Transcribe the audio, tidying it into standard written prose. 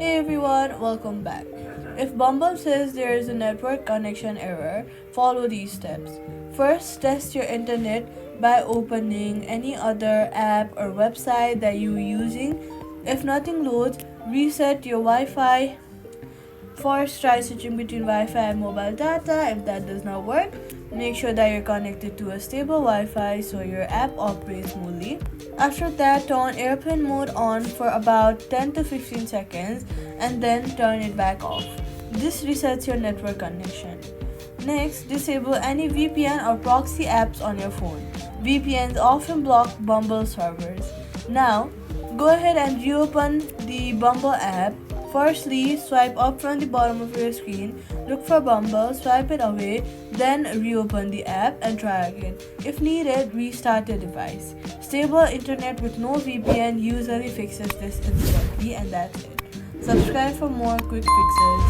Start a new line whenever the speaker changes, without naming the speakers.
Hey everyone, welcome back. If Bumble says there is a network connection error, follow these steps. First, test your internet by opening any other app or website that you are using. If nothing loads, reset your Wi Fi. First, try switching between Wi Fi and mobile data. If that does not work, make sure that you're connected to a stable Wi Fi so your app operates smoothly. After that, turn airplane mode on for about 10 to 15 seconds and then turn it back off. This resets your network connection. Next, disable any VPN or proxy apps on your phone. VPNs often block Bumble servers. Now, go ahead and reopen the Bumble app. Firstly, swipe up from the bottom of your screen, look for Bumble, swipe it away, then reopen the app and try again. If needed, restart your device. Stable internet with no VPN usually fixes this instantly, and that's it. Subscribe for more quick fixes.